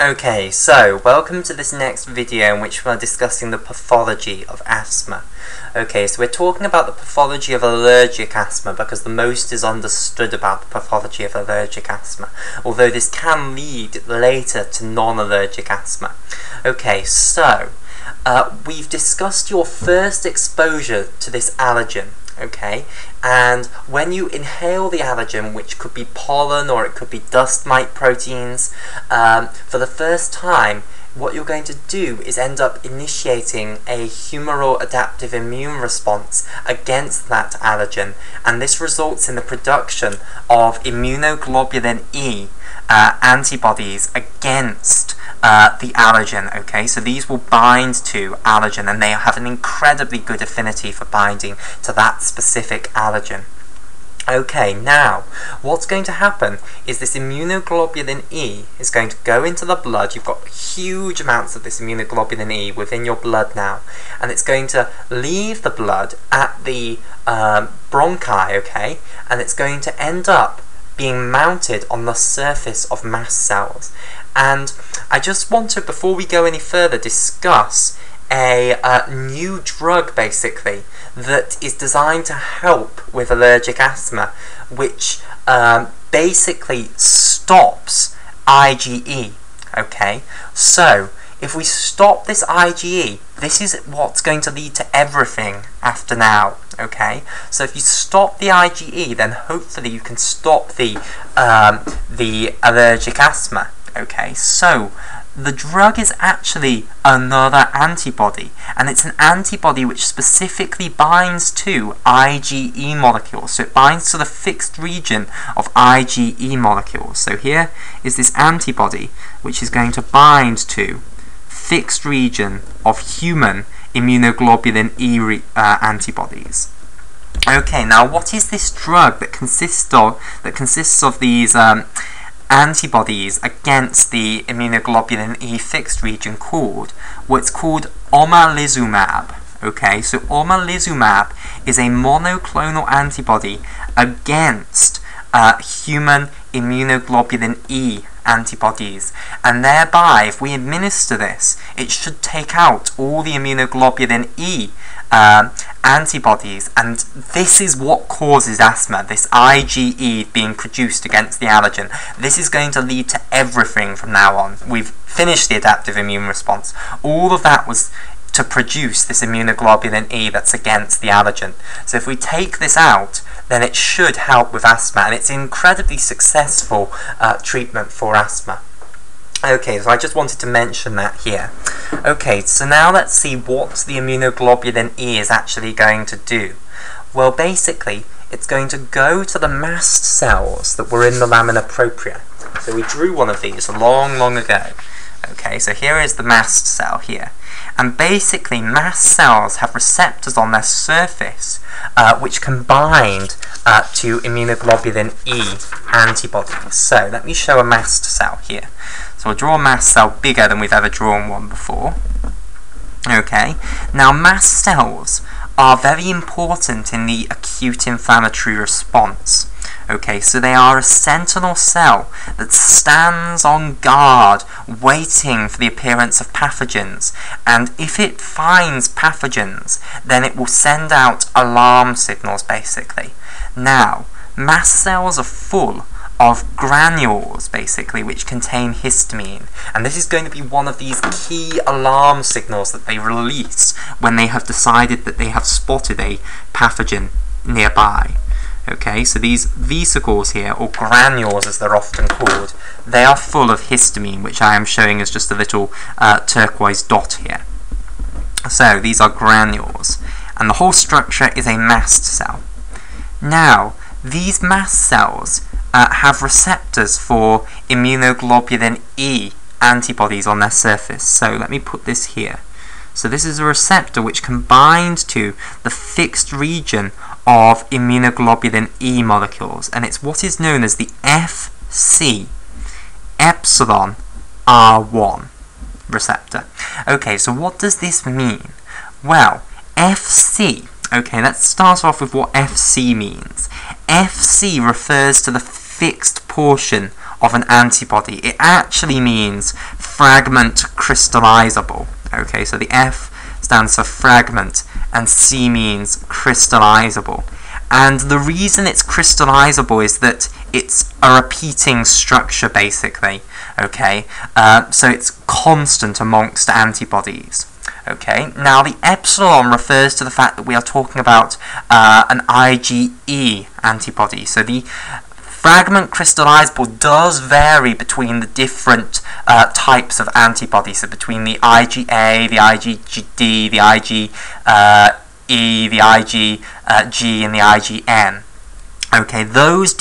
Okay, so welcome to this next video in which we're discussing the pathology of asthma. Okay, so we're talking about the pathology of allergic asthma because the most is understood about the pathology of allergic asthma, although this can lead later to non-allergic asthma. Okay, so we've discussed your first exposure to this allergen. Okay, and when you inhale the allergen, which could be pollen or it could be dust mite proteins, for the first time, what you're going to do is end up initiating a humoral adaptive immune response against that allergen, and this results in the production of immunoglobulin E antibodies against the allergen. Okay, so these will bind to allergen and they have an incredibly good affinity for binding to that specific allergen. Okay, now what's going to happen is this immunoglobulin E is going to go into the blood. You've got huge amounts of this immunoglobulin E within your blood now, and it's going to leave the blood at the bronchi, okay, and it's going to end up being mounted on the surface of mast cells. And I just want to, before we go any further, discuss a new drug basically that is designed to help with allergic asthma, which basically stops IgE. Okay, so if we stop this IgE, this is what's going to lead to everything after now. Okay, so if you stop the IgE, then hopefully you can stop the allergic asthma. Okay, so the drug is actually another antibody, and it's an antibody which specifically binds to IgE molecules. So it binds to the fixed region of IgE molecules. So here is this antibody which is going to bind to fixed region of human immunoglobulin E antibodies. Okay, now what is this drug that consists of these antibodies against the immunoglobulin E fixed region called? Well, it's called omalizumab. Okay, so omalizumab is a monoclonal antibody against human immunoglobulin E antibodies, and thereby, if we administer this, it should take out all the immunoglobulin E antibodies, and this is what causes asthma, this IgE being produced against the allergen. This is going to lead to everything from now on. We've finished the adaptive immune response. All of that was to produce this immunoglobulin E that's against the allergen. So if we take this out, then it should help with asthma, and it's an incredibly successful treatment for asthma. Okay, so I just wanted to mention that here. Okay, so now let's see what the immunoglobulin E is actually going to do. Well, basically, it's going to go to the mast cells that were in the lamina propria. So we drew one of these long ago. Okay, so here is the mast cell here. And basically, mast cells have receptors on their surface which can bind to immunoglobulin E antibodies. So let me show a mast cell here. So we'll draw a mast cell bigger than we've ever drawn one before. Okay, now mast cells are very important in the acute inflammatory response. Okay, so they are a sentinel cell that stands on guard, waiting for the appearance of pathogens, and if it finds pathogens, then it will send out alarm signals, basically. Now, mast cells are full of granules, basically, which contain histamine, and this is going to be one of these key alarm signals that they release when they have decided that they have spotted a pathogen nearby. Okay, so these vesicles here, or granules as they're often called, they are full of histamine, which I am showing as just a little turquoise dot here. So these are granules, and the whole structure is a mast cell. Now, these mast cells have receptors for immunoglobulin E antibodies on their surface. So let me put this here. So this is a receptor which can bind to the fixed region of immunoglobulin E molecules, and it's what is known as the Fc epsilon R1 receptor. Okay, so what does this mean? Well, Fc, okay, let's start off with what Fc means. Fc refers to the fixed portion of an antibody. It actually means fragment crystallizable. Okay, so the F stands for fragment, and C means crystallizable. And the reason it's crystallizable is that it's a repeating structure, basically. Okay, so it's constant amongst antibodies. Okay, now the epsilon refers to the fact that we are talking about an IgE antibody. So the fragment crystallizable does vary between the different types of antibodies, so between the IgA, the IgG, the IgE, the IgG, and the IgM. Okay, those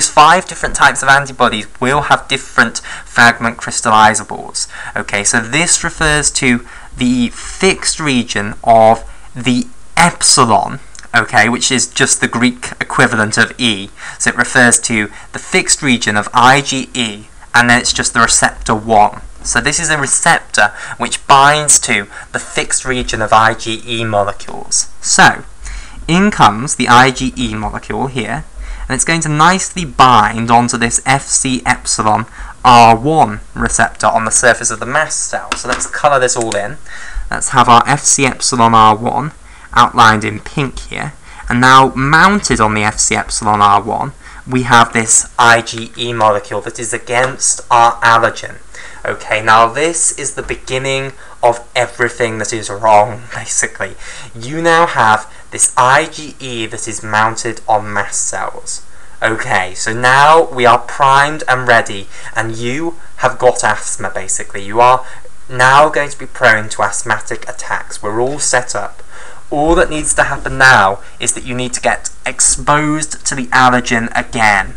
5 different types of antibodies will have different fragment crystallizables. Okay, so this refers to the fixed region of the epsilon, okay, which is just the Greek equivalent of E. So it refers to the fixed region of IgE, and then it's just the receptor 1. So this is a receptor which binds to the fixed region of IgE molecules. So in comes the IgE molecule here, and it's going to nicely bind onto this Fc epsilon R1 receptor on the surface of the mast cell. So let's colour this all in. Let's have our Fc epsilon R1 outlined in pink here, and now mounted on the Fc epsilon R1 we have this IgE molecule that is against our allergen. Okay, now this is the beginning of everything that is wrong, basically. You now have this IgE that is mounted on mast cells. Okay, so now we are primed and ready, and you have got asthma, basically. You are now going to be prone to asthmatic attacks. We're all set up. All that needs to happen now is that you need to get exposed to the allergen again.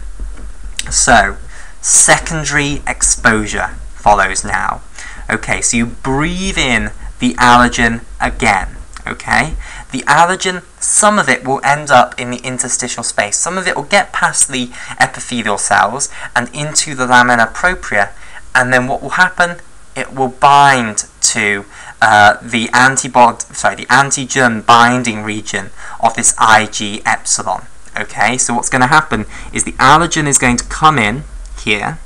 So, secondary exposure follows now. Okay, so you breathe in the allergen again. Okay, the allergen, some of it will end up in the interstitial space. Some of it will get past the epithelial cells and into the lamina propria, and then what will happen? It will bind to the antigen binding region of this Ig epsilon. Okay, so what's going to happen is the allergen is going to come in here.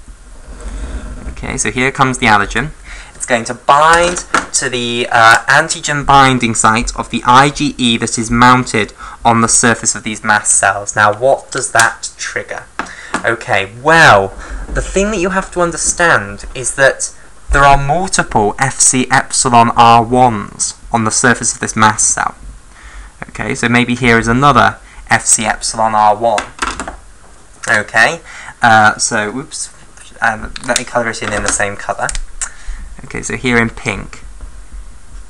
Okay, so here comes the allergen. It's going to bind to the antigen binding site of the IgE that is mounted on the surface of these mast cells. Now, what does that trigger? Okay, well, the thing that you have to understand is that there are multiple Fc epsilon R1s on the surface of this mast cell. Okay, so maybe here is another Fc epsilon R1. Okay, let me colour it in the same colour. Okay, so here in pink.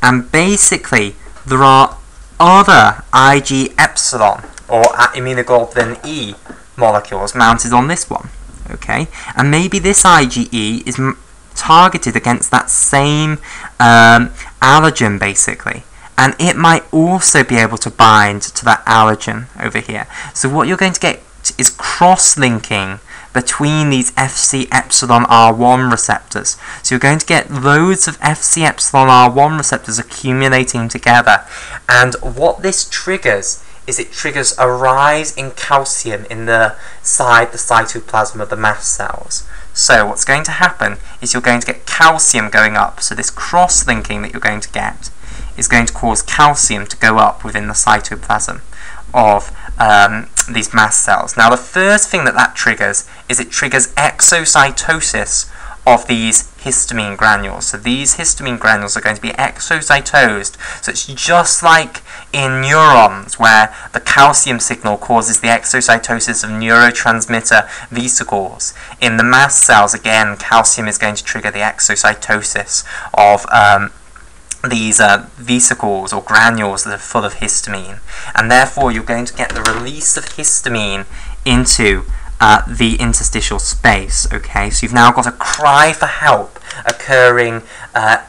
And basically, there are other Ig epsilon, or immunoglobulin E molecules mounted on this one. Okay, and maybe this IgE is targeted against that same allergen, basically. And it might also be able to bind to that allergen over here. So what you're going to get is cross-linking between these Fc epsilon R1 receptors. So you're going to get loads of Fc epsilon R1 receptors accumulating together. And what this triggers is it triggers a rise in calcium in the cytoplasm of the mast cells. So what's going to happen is you're going to get calcium going up. So this cross-linking that you're going to get is going to cause calcium to go up within the cytoplasm of these mast cells. Now, the first thing that triggers is it triggers exocytosis of these histamine granules. So these histamine granules are going to be exocytosed. So it's just like in neurons, where the calcium signal causes the exocytosis of neurotransmitter vesicles. In the mast cells, again, calcium is going to trigger the exocytosis of these vesicles or granules that are full of histamine, and therefore you're going to get the release of histamine into the interstitial space. Okay, so you've now got a cry for help occurring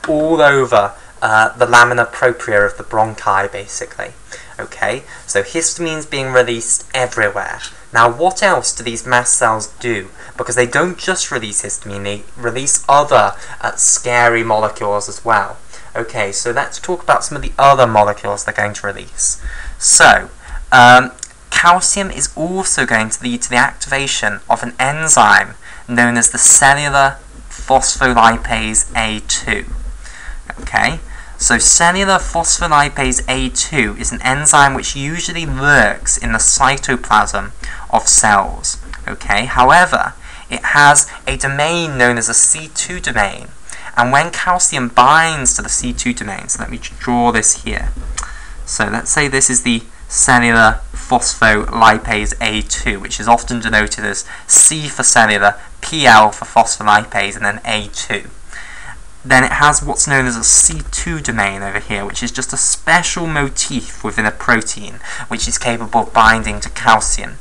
all over the lamina propria of the bronchi, basically. Okay, so histamine's being released everywhere. Now, what else do these mast cells do? Because they don't just release histamine, they release other scary molecules as well. Okay, so let's talk about some of the other molecules they're going to release. So, calcium is also going to lead to the activation of an enzyme known as the cellular phospholipase A2. Okay, so cellular phospholipase A2 is an enzyme which usually lurks in the cytoplasm of cells. Okay, however, it has a domain known as a C2 domain, and when calcium binds to the C2 domain, so let me draw this here. So let's say this is the cellular phospholipase A2, which is often denoted as C for cellular, PL for phospholipase, and then A2. Then it has what's known as a C2 domain over here, which is just a special motif within a protein which is capable of binding to calcium.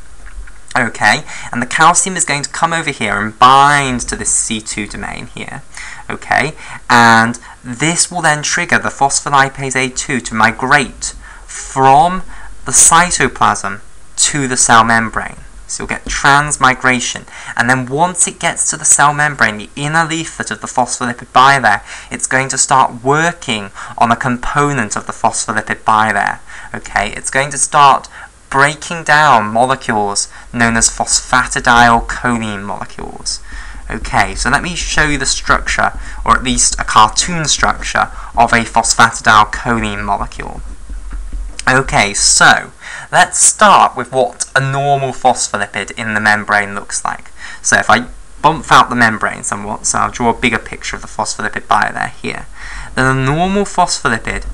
Okay, and the calcium is going to come over here and bind to this C2 domain here. Okay, and this will then trigger the phospholipase A2 to migrate from the cytoplasm to the cell membrane. So you'll get transmigration, and then once it gets to the cell membrane, the inner leaflet of the phospholipid bilayer, it's going to start working on a component of the phospholipid bilayer. Okay, it's going to start breaking down molecules known as phosphatidylcholine molecules. Okay, so let me show you the structure, or at least a cartoon structure, of a phosphatidylcholine molecule. Okay, so let's start with what a normal phospholipid in the membrane looks like. So if I bump out the membrane somewhat, so I'll draw a bigger picture of the phospholipid bilayer here, then a normal phospholipid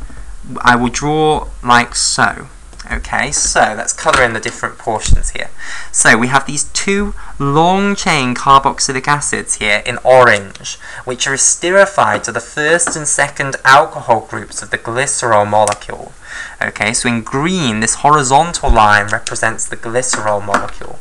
I will draw like so. Okay, so let's colour in the different portions here. So we have these two long-chain carboxylic acids here in orange, which are esterified to the first and second alcohol groups of the glycerol molecule. Okay, so in green, this horizontal line represents the glycerol molecule.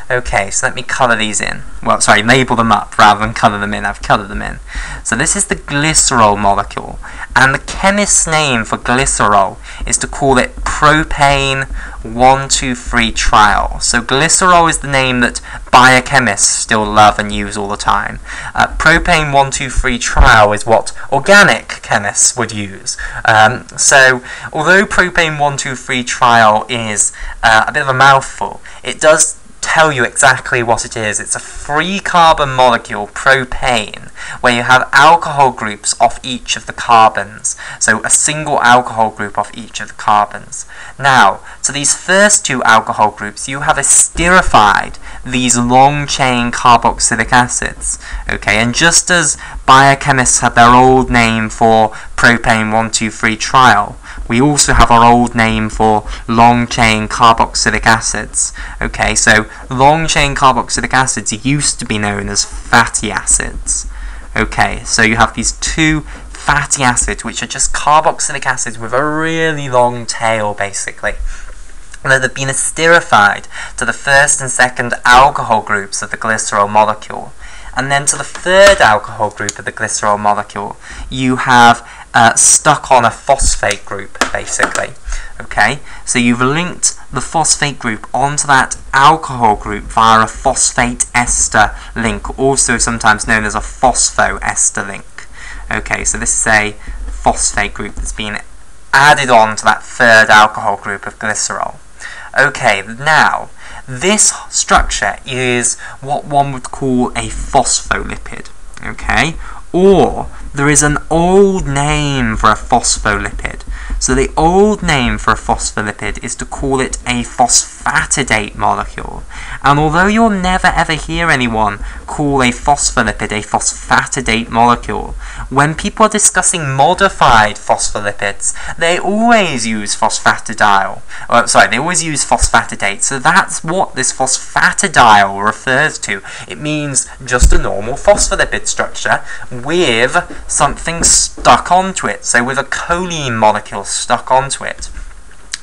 Okay, so let me colour these in. Well, sorry, label them up rather than colour them in. I've coloured them in. So this is the glycerol molecule, and the chemist's name for glycerol is to call it Propane 1,2,3 triol. So glycerol is the name that biochemists still love and use all the time. Propane 1,2,3 triol is what organic chemists would use. So although propane 1,2,3 triol is a bit of a mouthful, it does tell you exactly what it is. It's a free carbon molecule, propane, where you have alcohol groups off each of the carbons. So a single alcohol group off each of the carbons. Now, to these first two alcohol groups, you have esterified these long-chain carboxylic acids. Okay, and just as biochemists have their old name for propane 1,2,3 triol, we also have our old name for long-chain carboxylic acids. Okay, so long-chain carboxylic acids used to be known as fatty acids. Okay, so you have these two fatty acids, which are just carboxylic acids with a really long tail, basically, that have been esterified to the first and second alcohol groups of the glycerol molecule. And then to the third alcohol group of the glycerol molecule, you have stuck on a phosphate group, basically. Okay, so you've linked the phosphate group onto that alcohol group via a phosphate ester link, also sometimes known as a phosphoester link. Okay, so this is a phosphate group that's been added on to that third alcohol group of glycerol. Okay, now, this structure is what one would call a phospholipid, okay? Or there is an old name for a phospholipid. So the old name for a phospholipid is to call it a phosphatidate molecule. And although you'll never ever hear anyone call a phospholipid a phosphatidate molecule, when people are discussing modified phospholipids, they always use they always use phosphatidate. So that's what this phosphatidyl refers to. It means just a normal phospholipid structure with something stuck onto it. So with a choline molecule stuck onto it.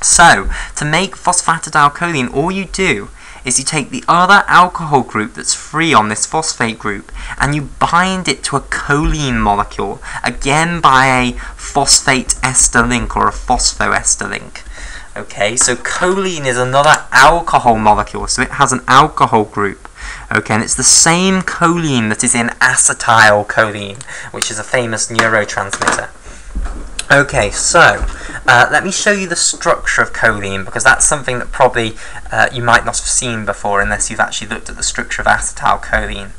So, to make phosphatidylcholine, all you do is you take the other alcohol group that's free on this phosphate group and you bind it to a choline molecule, again by a phosphate ester link or a phosphoester link. Okay, so choline is another alcohol molecule, so it has an alcohol group. Okay, and it's the same choline that is in acetylcholine, which is a famous neurotransmitter. Okay, so let me show you the structure of choline, because that's something that probably you might not have seen before unless you've actually looked at the structure of acetylcholine.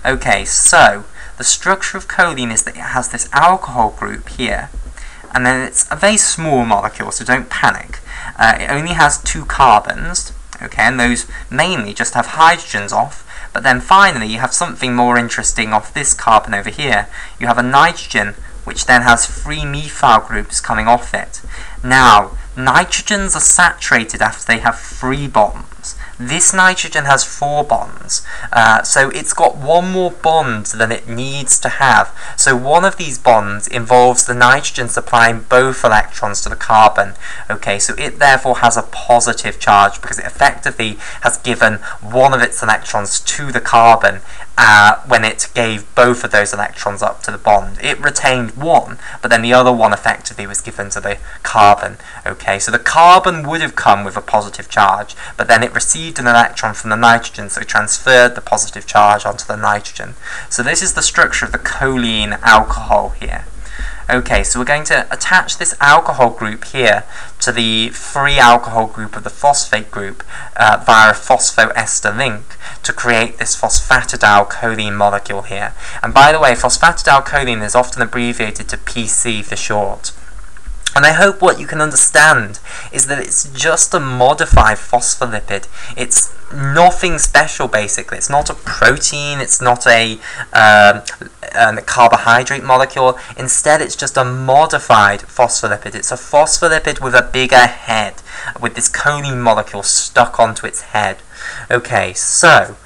Okay, so the structure of choline is that it has this alcohol group here, and then it's a very small molecule, so don't panic. It only has 2 carbons, okay, and those mainly just have hydrogens off, but then finally you have something more interesting off this carbon over here. You have a nitrogen, which then has 3 methyl groups coming off it. Now, nitrogens are saturated after they have 3 bonds. This nitrogen has 4 bonds, so it's got 1 more bond than it needs to have. So one of these bonds involves the nitrogen supplying both electrons to the carbon. Okay, so it therefore has a positive charge because it effectively has given one of its electrons to the carbon when it gave both of those electrons up to the bond. It retained 1, but then the other one effectively was given to the carbon. Okay, so the carbon would have come with a positive charge, but then it received an electron from the nitrogen, so it transferred the positive charge onto the nitrogen. So this is the structure of the choline alcohol here. Okay, so we're going to attach this alcohol group here to the free alcohol group of the phosphate group via a phosphoester link to create this phosphatidylcholine molecule here. And by the way, phosphatidylcholine is often abbreviated to PC for short. And I hope what you can understand is that it's just a modified phospholipid. It's nothing special, basically. It's not a protein, it's not a carbohydrate molecule. Instead, it's just a modified phospholipid. It's a phospholipid with a bigger head, with this choline molecule stuck onto its head. Okay, so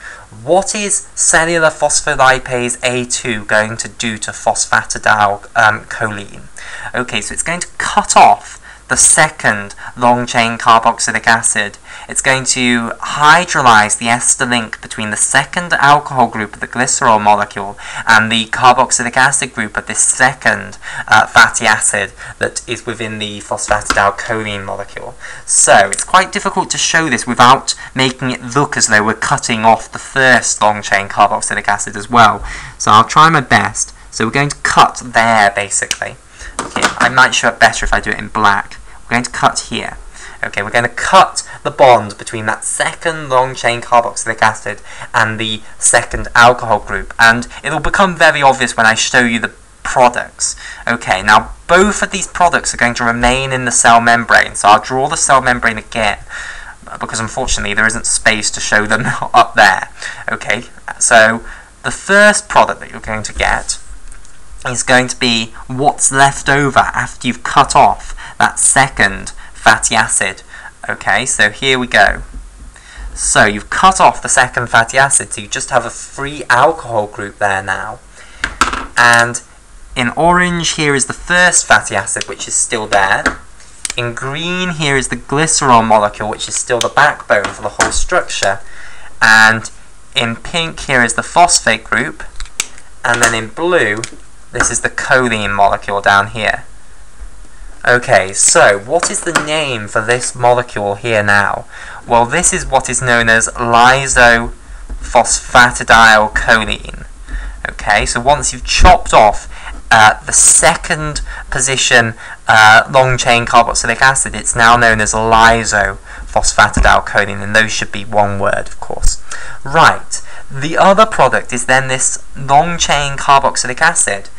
what is cellular phospholipase A2 going to do to phosphatidylcholine? Okay, so it's going to cut off the second long-chain carboxylic acid. It's going to hydrolyze the ester link between the second alcohol group of the glycerol molecule and the carboxylic acid group of this second fatty acid that is within the phosphatidylcholine molecule. So it's quite difficult to show this without making it look as though we're cutting off the first long-chain carboxylic acid as well. So I'll try my best. So we're going to cut there, basically. Okay, I might show it better if I do it in black. We're going to cut here. Okay, we're going to cut the bond between that second long-chain carboxylic acid and the second alcohol group, and it'll become very obvious when I show you the products. Okay, now both of these products are going to remain in the cell membrane, so I'll draw the cell membrane again, because unfortunately there isn't space to show them up there. Okay, so the first product that you're going to get is going to be what's left over after you've cut off that second fatty acid. Okay, so here we go. So you've cut off the second fatty acid, so you just have a free alcohol group there now. And in orange here is the first fatty acid, which is still there. In green here is the glycerol molecule, which is still the backbone for the whole structure. And in pink here is the phosphate group. And then in blue, this is the choline molecule down here. Okay, so what is the name for this molecule here now? Well, this is what is known as lysophosphatidyl-choline. Okay, so once you've chopped off the second position long-chain carboxylic acid, it's now known as lysophosphatidyl-choline, and those should be one word, of course. Right, the other product is then this long-chain carboxylic acid,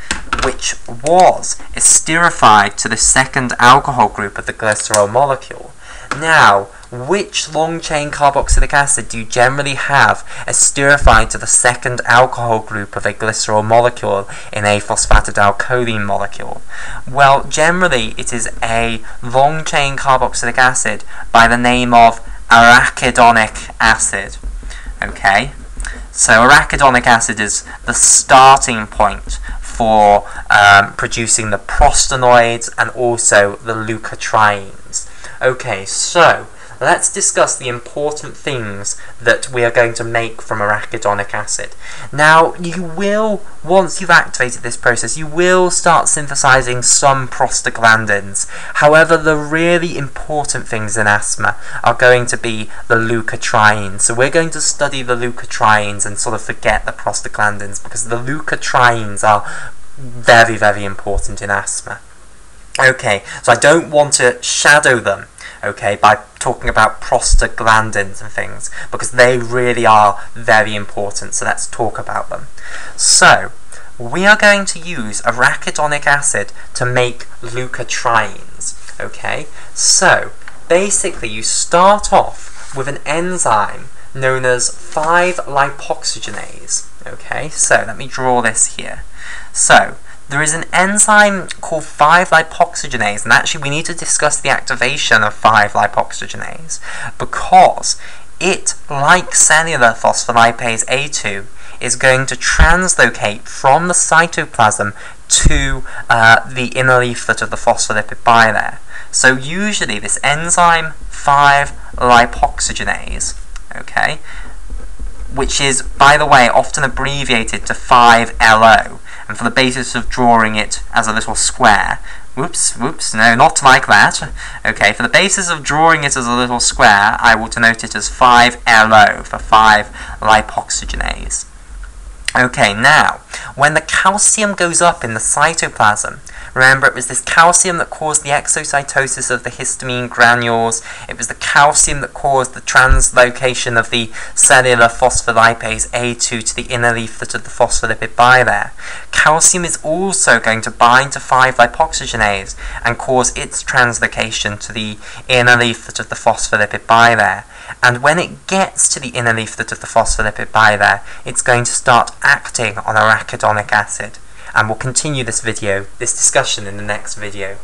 which was esterified to the second alcohol group of the glycerol molecule. Now, which long-chain carboxylic acid do you generally have esterified to the second alcohol group of a glycerol molecule in a phosphatidylcholine molecule? Well, generally it is a long-chain carboxylic acid by the name of arachidonic acid. Okay, so arachidonic acid is the starting point for producing the prostanoids and also the leukotrienes. Okay, so let's discuss the important things that we are going to make from arachidonic acid. Now, you will, once you've activated this process, you will start synthesizing some prostaglandins. However, the really important things in asthma are going to be the leukotrienes. So we're going to study the leukotrienes and sort of forget the prostaglandins, because the leukotrienes are very, very important in asthma. Okay, so I don't want to shadow them, okay, by talking about prostaglandins and things, because they really are very important, so let's talk about them. So, we are going to use arachidonic acid to make leukotrienes. Okay, so basically you start off with an enzyme known as 5-lipoxygenase. Okay, so let me draw this here. So there is an enzyme called 5-lipoxygenase, and actually we need to discuss the activation of 5-lipoxygenase because it, like cellular phospholipase A2, is going to translocate from the cytoplasm to the inner leaflet of the phospholipid bilayer. So usually this enzyme 5-lipoxygenase, okay, which is, by the way, often abbreviated to 5-LO, and for the basis of drawing it as a little square, whoops, no, not like that. Okay, for the basis of drawing it as a little square, I will denote it as 5-LO for 5-lipoxygenase. Okay, now, when the calcium goes up in the cytoplasm, remember it was this calcium that caused the exocytosis of the histamine granules, it was the calcium that caused the translocation of the cellular phospholipase A2 to the inner leaflet of the phospholipid bilayer. Calcium is also going to bind to 5-lipoxygenase and cause its translocation to the inner leaflet of the phospholipid bilayer. And when it gets to the inner leaflet of the phospholipid bilayer, it's going to start acting on arachidonic acid. And we'll continue this discussion in the next video.